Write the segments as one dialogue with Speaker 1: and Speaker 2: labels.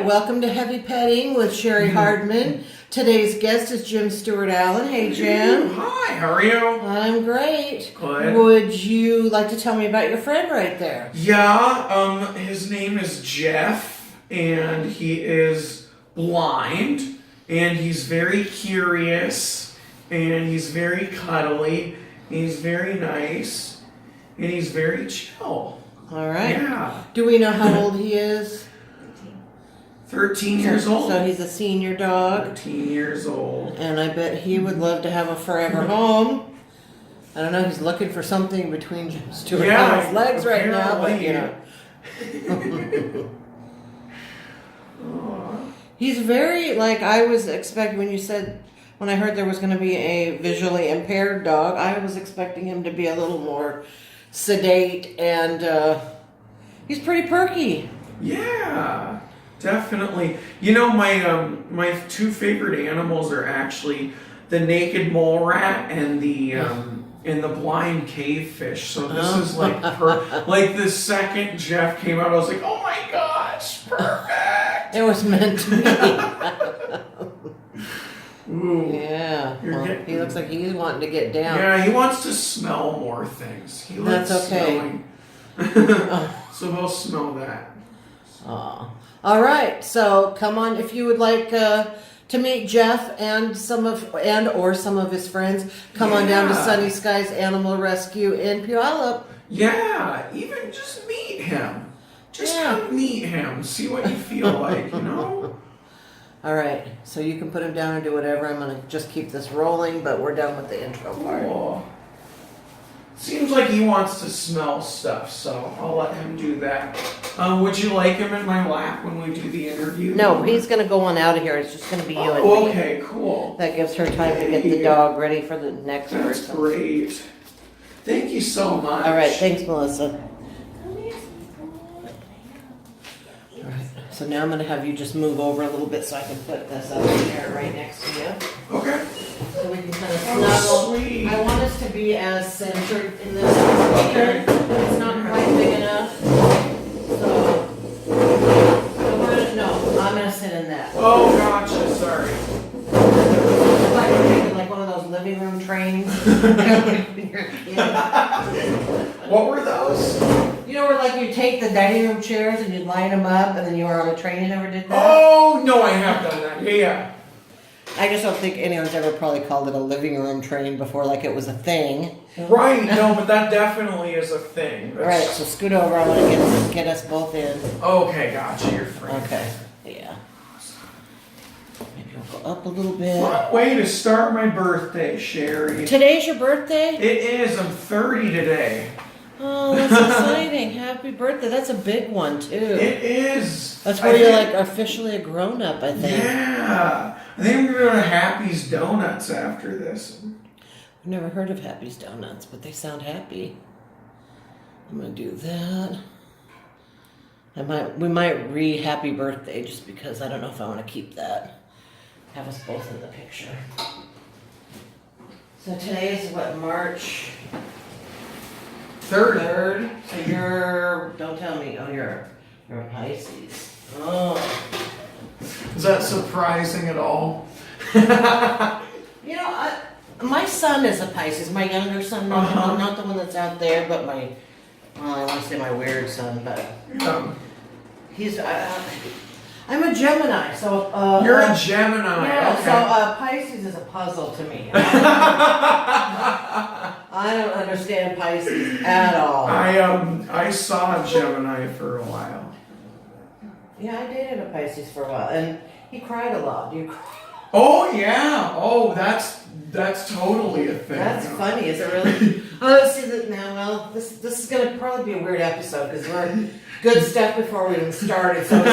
Speaker 1: right, welcome to Heavy Petting with Cheri Hardman. Today's guest is Jim Stewart Allen. Hey, Jim.
Speaker 2: Hi, how are you?
Speaker 1: I'm great.
Speaker 2: Good.
Speaker 1: Would you like to tell me about your friend right there?
Speaker 2: Yeah, his name is Jeff, and he is blind, and he's very curious, and he's very cuddly, and he's very nice, and he's very chill.
Speaker 1: All right.
Speaker 2: Yeah.
Speaker 1: Do we know how old he is?
Speaker 2: 13 years old.
Speaker 1: So he's a senior dog.
Speaker 2: 13 years old.
Speaker 1: And I bet he would love to have a forever home. I don't know, he's looking for something between Stewart Allen's legs right now, but you know. He's very, like I was expecting when I heard there was going to be a visually impaired dog, I was expecting him to be a little more sedate, and he's pretty perky.
Speaker 2: Yeah, definitely. You know, my two favorite animals are actually the naked mole rat and the blind cave fish. So this is like like the second Jeff came out, I was like, oh my gosh, perfect.
Speaker 1: It was meant to be.
Speaker 2: Ooh.
Speaker 1: Yeah. Well, he looks like he's wanting to get down.
Speaker 2: Yeah, he wants to smell more things. He likes
Speaker 1: okay.
Speaker 2: smelling. So he'll smell that.
Speaker 1: All right. So come on, if you would like to meet Jeff and some of his friends, come on down to Sunny Skies Animal Rescue in Puyallup.
Speaker 2: Yeah, even just meet him. Just come meet him. See what you feel like, you know?
Speaker 1: All right, so you can put him down and do whatever. I'm going to just keep this rolling, but we're done with the intro part.
Speaker 2: Cool. Seems like he wants to smell stuff, so I'll let him do that. Would you like him in my lap when we do the interview?
Speaker 1: No, he's going to go on out of here. It's just going to be you and me.
Speaker 2: Okay, cool.
Speaker 1: That gives her time to get the dog ready for the next person.
Speaker 2: That's great. Thank you so much.
Speaker 1: All right, thanks, Melissa. So now I'm going to have you just move over a little bit so I can put this up there right next to you.
Speaker 2: Okay.
Speaker 1: So we can kind of snuggle.
Speaker 2: Sweet.
Speaker 1: I want us to be as centered in this as we can. It's not quite big enough. So I'm going to sit in that.
Speaker 2: Oh, gotcha. Sorry.
Speaker 1: It's like we're taking like one of those living room trains.
Speaker 2: What were those?
Speaker 1: You know where like you take the dining room chairs and you line them up and then you were on a train. You never did that?
Speaker 2: Oh, no, I have done that. Yeah.
Speaker 1: I just don't think anyone's ever probably called it a living room train before, like it was a thing.
Speaker 2: Right, no, but that definitely is a thing.
Speaker 1: Right, so scoot over. I want to get us both in.
Speaker 2: Okay, gotcha. You're free.
Speaker 1: Okay, yeah. Maybe I'll go up a little bit.
Speaker 2: What way to start my birthday, Cheri?
Speaker 1: Today's your birthday?
Speaker 2: It is. I'm 30 today.
Speaker 1: Oh, that's exciting. Happy birthday. That's a big one, too.
Speaker 2: It is.
Speaker 1: That's where you're like officially a grown-up, I think.
Speaker 2: Yeah. I think I'm going to go to Happy's Donuts after this.
Speaker 1: I've never heard of Happy's Donuts, but they sound happy. I'm going to do that. We might re-happy birthday just because I don't know if I want to keep that. Have us both in the picture. So today is what, March 3rd? So you're, don't tell me, you're a Pisces. Oh.
Speaker 2: Is that surprising at all?
Speaker 1: You know, my son is a Pisces. My younger son, not the one that's out there, but I want to say my weird son, but he's. I'm a Gemini, so.
Speaker 2: You're a Gemini.
Speaker 1: Yeah,
Speaker 2: okay.
Speaker 1: so Pisces is a puzzle to me. I don't understand Pisces at all.
Speaker 2: I saw a Gemini for a while.
Speaker 1: Yeah, I dated a Pisces for a while, and he cried a lot. Do you cry?
Speaker 2: Oh yeah. Oh, that's totally a thing.
Speaker 1: That's funny. Is it really? Oh, let's see that now. Well, this is gonna probably be a weird episode because we're good stuff before we even started. So it's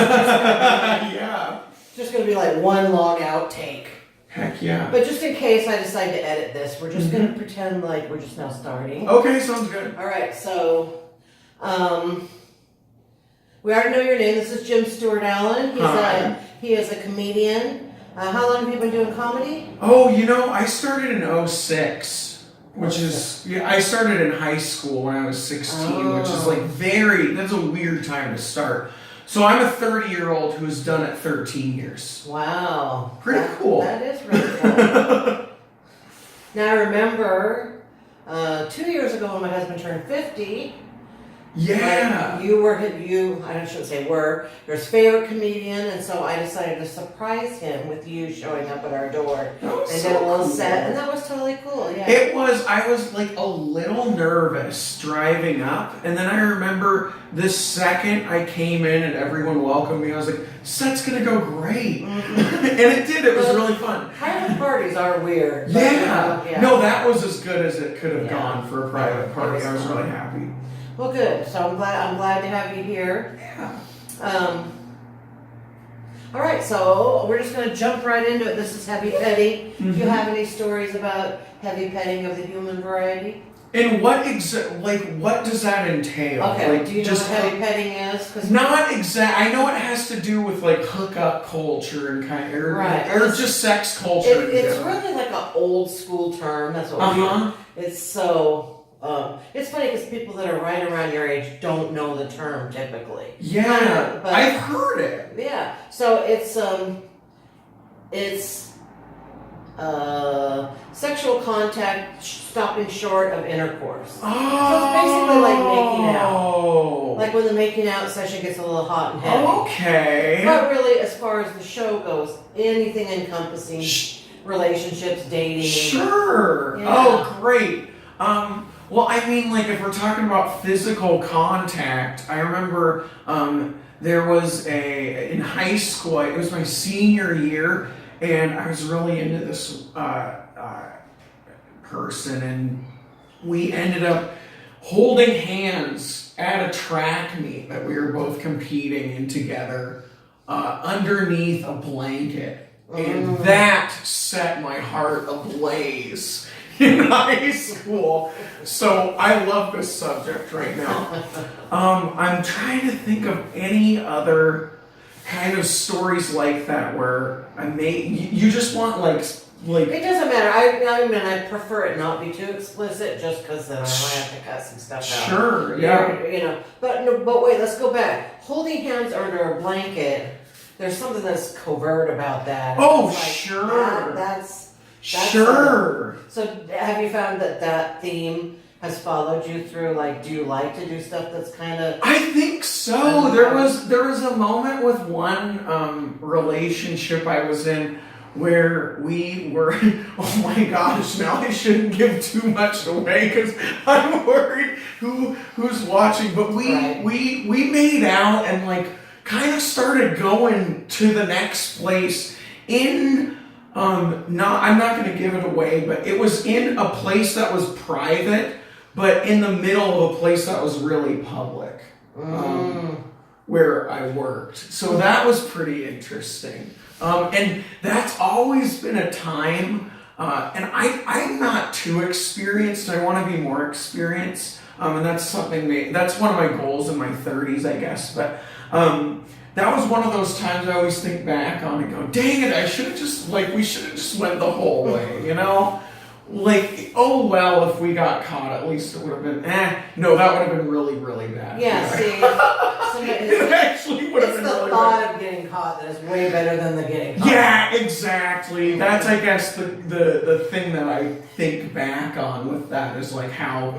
Speaker 1: just gonna be like one long outtake.
Speaker 2: Heck yeah.
Speaker 1: But just in case I decide to edit this, we're just gonna pretend like we're just now starting.
Speaker 2: Okay, sounds good.
Speaker 1: All right. So, we already know your name. This is Jim Stewart Allen. He is a comedian. How long have you been doing comedy?
Speaker 2: Oh, you know, I started in 06, which is, I started in high school when I was 16, which is like that's a weird time to start. So I'm a 30-year-old who's done it 13 years.
Speaker 1: Wow.
Speaker 2: Pretty cool.
Speaker 1: That is really cool. Now I remember 2 years ago when my husband turned 50.
Speaker 2: Yeah.
Speaker 1: I shouldn't say were, your favorite comedian, and so I decided to surprise him with you showing up at our door.
Speaker 2: That was
Speaker 1: and
Speaker 2: so
Speaker 1: did a little
Speaker 2: cool.
Speaker 1: set, and that was totally cool, yeah.
Speaker 2: I was like a little nervous driving up, and then I remember the second I came in and everyone welcomed me, I was like, set's gonna go great.
Speaker 1: Mm-hmm.
Speaker 2: And it did, it was really fun.
Speaker 1: Private parties are weird. But,
Speaker 2: Yeah. No, that was as good as it could have gone for a private party. I was
Speaker 1: fun.
Speaker 2: really happy.
Speaker 1: Well, good. So I'm glad to have you here.
Speaker 2: Yeah.
Speaker 1: All right, so we're just going to jump right into it. This is heavy petting.
Speaker 2: Mm-hmm.
Speaker 1: Do you have any stories about heavy petting of the human variety?
Speaker 2: And what does that entail?
Speaker 1: Okay,
Speaker 2: like,
Speaker 1: do you know what heavy petting is? 'Cause
Speaker 2: not exact. I know it has to do with like hookup culture and kind of, or just sex culture.
Speaker 1: It's really like an old school term. That's what it's so. It's funny because people that are right around your age don't know the term typically.
Speaker 2: Yeah,
Speaker 1: but
Speaker 2: I've heard it.
Speaker 1: Yeah, so it's sexual contact stopping short of intercourse.
Speaker 2: Oh,
Speaker 1: so it's basically like making out. Like when the making out session gets a little hot and heavy.
Speaker 2: Okay.
Speaker 1: But really, as far as the show goes, anything encompassing relationships, dating.
Speaker 2: Sure.
Speaker 1: Yeah.
Speaker 2: Oh, great. Well, I mean, like, if we're talking about physical contact, I remember there was in high school, it was my senior year, and I was really into this person, and we ended up holding hands at a track meet that we were both competing in together underneath a blanket. And that set my heart ablaze in high school. So I love this subject right now. I'm trying to think of any other kind of stories like that where you just want like
Speaker 1: it doesn't matter. I mean, I prefer it not be too explicit, just because then I might have to cut some stuff out.
Speaker 2: Sure, yeah.
Speaker 1: You know, but wait, let's go back. Holding hands under a blanket. There's something that's covert about that.
Speaker 2: Oh,
Speaker 1: like,
Speaker 2: sure.
Speaker 1: That's
Speaker 2: sure.
Speaker 1: So have you found that theme has followed you through? Like, do you like to do stuff that's kind of?
Speaker 2: I think so. There was a moment with one relationship I was in where we were. Oh my gosh! Now I shouldn't give too much away because I'm worried who's watching. But we made out and like kind of started going to the next place in. I'm not going to give it away, but it was in a place that was private, but in the middle of a place that was really public, where I worked. So that was pretty interesting. And that's always been a time, and I'm not too experienced. I want to be more experienced, and that's that's one of my goals in my 30s, I guess. But that was one of those times I always think back on and go, dang it, we should have just went the whole way, you know? Like, oh well, if we got caught, at least it would have been, no, that would have been really, really bad.
Speaker 1: Yeah, see,
Speaker 2: it actually would have been really bad.
Speaker 1: It's the thought of getting caught that is way better than the getting caught.
Speaker 2: Yeah, exactly. That's, I guess, the thing that I think back on with that is like how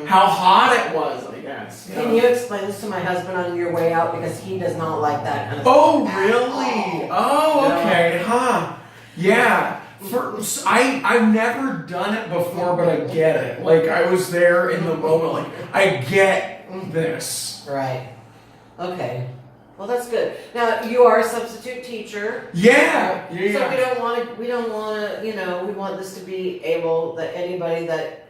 Speaker 2: hot it was, I guess.
Speaker 1: Can you explain this to my husband on your way out, because he does not like that kind of
Speaker 2: stuff.
Speaker 1: stuff.
Speaker 2: Oh, really? Oh, okay, huh? Yeah. I've never done it before, but I get it. Like, I was there in the moment, like, I get this.
Speaker 1: Right. Okay. Well, that's good. Now, you are a substitute teacher.
Speaker 2: Yeah.
Speaker 1: So we don't want to, we want this to be able that anybody that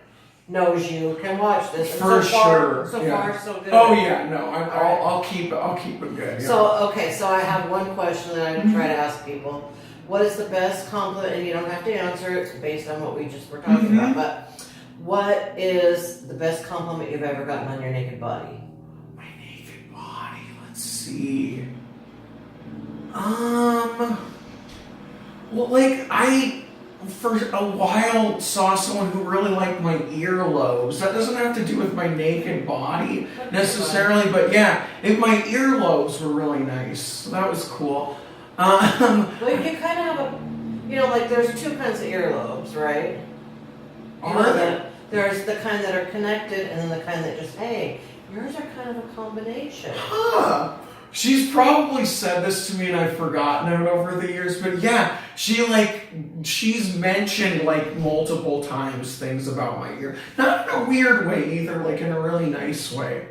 Speaker 1: knows you can watch this. And
Speaker 2: For sure.
Speaker 1: So far, so good.
Speaker 2: Oh yeah, no, I'll keep it good. Yeah.
Speaker 1: So I have one question that I try to ask people. What is the best compliment? And you don't have to answer, it's based on what we just were talking about, but what is the best compliment you've ever gotten on your naked body?
Speaker 2: My naked body, let's see. Well, for a while saw someone who really liked my earlobes. That doesn't have to do with my naked body necessarily, but yeah, my earlobes were really nice. So that was cool.
Speaker 1: Well, you kind of have a, like there's two kinds of earlobes, right?
Speaker 2: Are there?
Speaker 1: There's the kind that are connected, and then the kind that just, hey, yours are kind of a combination.
Speaker 2: Huh. She's probably said this to me and I've forgotten it over the years, but yeah, she's mentioned like multiple times things about my ear. Not in a weird way either, like in a really nice way.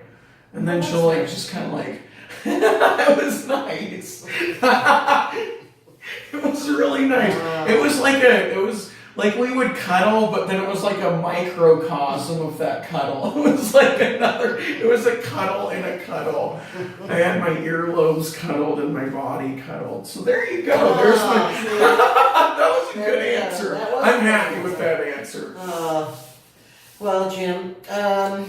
Speaker 2: And then she'll like just kind of like, that was nice. It was really nice. It was like we would cuddle, but then it was like a microcosm of that cuddle. It was like it was a cuddle in a cuddle. I had my earlobes cuddled and my body cuddled. So there you go. There's my, that was a good answer. I'm happy with that answer.
Speaker 1: Well, Jim, do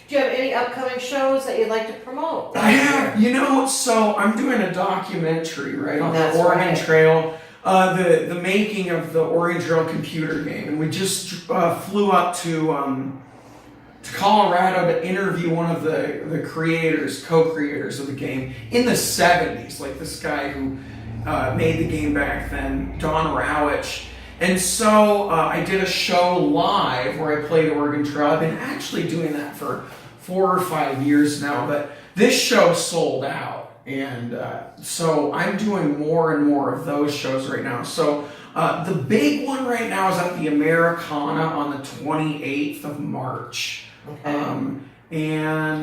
Speaker 1: you have any upcoming shows that you'd like to promote?
Speaker 2: I have, so I'm doing a documentary, right, on the Oregon
Speaker 1: right.
Speaker 2: Trail. The making of the Oregon Trail computer game, and we just flew up to Colorado to interview one of the co-creators of the game in the 70s, like this guy who made the game back then, Don Rowich. And so I did a show live where I played Oregon Trail. I've been actually doing that for 4 or 5 years now, but this show sold out. And so I'm doing more and more of those shows right now. So the big one right now is at the Americana on the 28th of March.
Speaker 1: Okay.
Speaker 2: And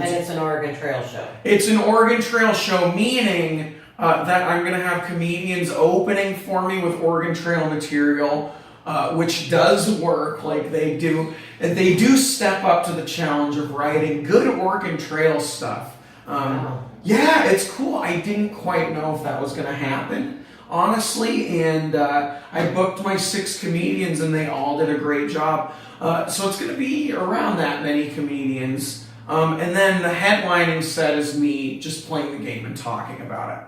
Speaker 1: it's an Oregon Trail show.
Speaker 2: It's an Oregon Trail show, meaning that I'm going to have comedians opening for me with Oregon Trail material, which does work like they do. And they do step up to the challenge of writing good Oregon Trail stuff.
Speaker 1: Wow.
Speaker 2: Yeah, it's cool. I didn't quite know if that was going to happen, honestly, and I booked my 6 comedians, and they all did a great job. So it's going to be around that many comedians. And then the headlining set is me just playing the game and talking about it.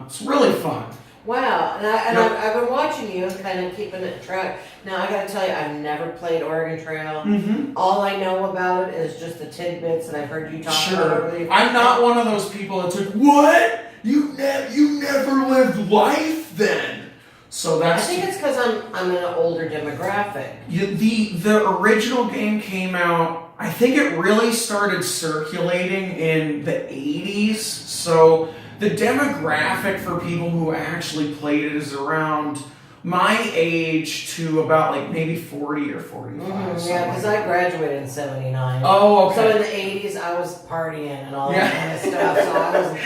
Speaker 2: It's really fun.
Speaker 1: Wow, I've been watching you, kind of keeping it track. Now, I gotta tell you, I've never played Oregon Trail.
Speaker 2: Mm-hmm.
Speaker 1: All I know about it is just the tidbits, and I've heard you talk about it.
Speaker 2: I'm not one of those people that's like, what? You never lived life then? So that's.
Speaker 1: I think it's because I'm in an older demographic.
Speaker 2: The original game came out, I think it really started circulating in the 80s, so the demographic for people who actually played it is around my age to about like maybe 40 or 45.
Speaker 1: Yeah, because I graduated in 79.
Speaker 2: Oh, okay.
Speaker 1: So in the 80s, I was partying and all that kind of stuff, so I wasn't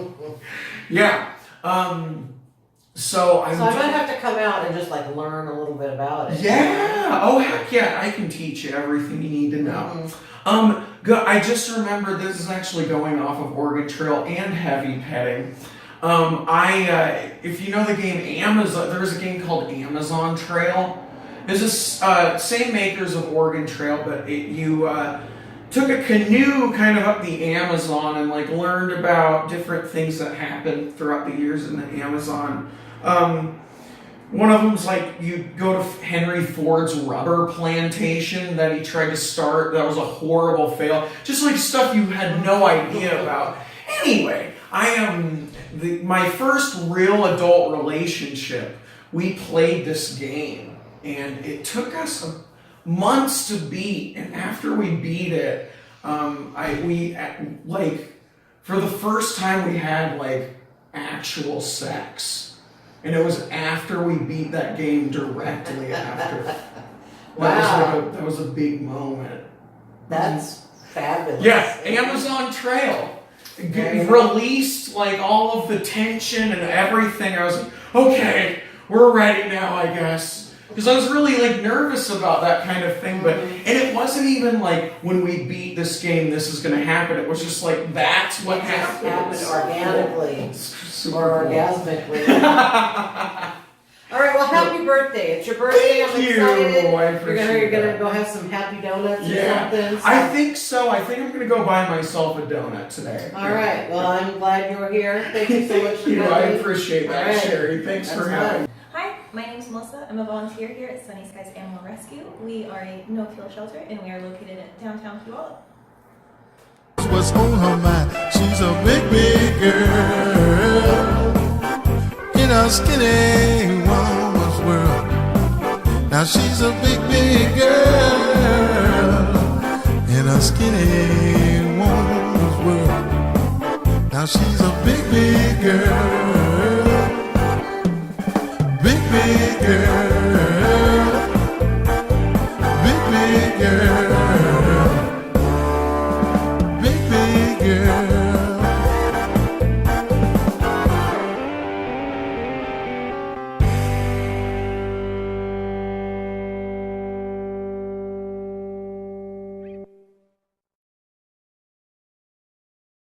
Speaker 1: playing.
Speaker 2: Yeah. So I
Speaker 1: might have to come out and just like learn a little bit about it.
Speaker 2: Yeah. Oh, heck yeah. I can teach you everything you need to know. I just remember this is actually going off of Oregon Trail and heavy petting. If you know the game Amazon, there's a game called Amazon Trail. It's the same makers of Oregon Trail, but you took a canoe kind of up the Amazon and like learned about different things that happened throughout the years in the Amazon. One of them's like you go to Henry Ford's rubber plantation that he tried to start. That was a horrible fail. Just like stuff you had no idea about. Anyway, my first real adult relationship, we played this game, and it took us months to beat. And after we beat it, for the first time we had like actual sex. And it was after we beat that game directly after.
Speaker 1: Wow.
Speaker 2: That was a big moment.
Speaker 1: That's fabulous.
Speaker 2: Yeah, Amazon Trail. Released like all of the tension and everything. I was like, okay, we're ready now, I guess. Because I was really like nervous about that kind of thing, and it wasn't even like when we beat this game, this is going to happen. It was just like that's what happened.
Speaker 1: It happened organically or orgasmically. All right, well, happy birthday. birthday. It's your birthday.
Speaker 2: Thank
Speaker 1: I'm
Speaker 2: you.
Speaker 1: excited.
Speaker 2: I appreciate
Speaker 1: You're gonna
Speaker 2: that.
Speaker 1: go have some happy donuts or
Speaker 2: Yeah,
Speaker 1: something. So.
Speaker 2: I think so. I think I'm gonna go buy myself a donut today.
Speaker 1: All right. Well, I'm glad you're here. Thank you so much for
Speaker 2: Thank you. I
Speaker 1: coming.
Speaker 2: appreciate that,
Speaker 1: All right.
Speaker 2: Cheri. Thanks for
Speaker 1: That's
Speaker 2: having me.
Speaker 3: Hi, my name is Melissa. I'm a volunteer here at Sunny Skies Animal Rescue. We are a no-kill shelter and we are located in downtown Puyallup.
Speaker 4: What's on her mind? She's a big, big girl in a skinny woman's world. Now she's a big, big girl in a skinny woman's world. Now she's a big, big girl, big, big girl.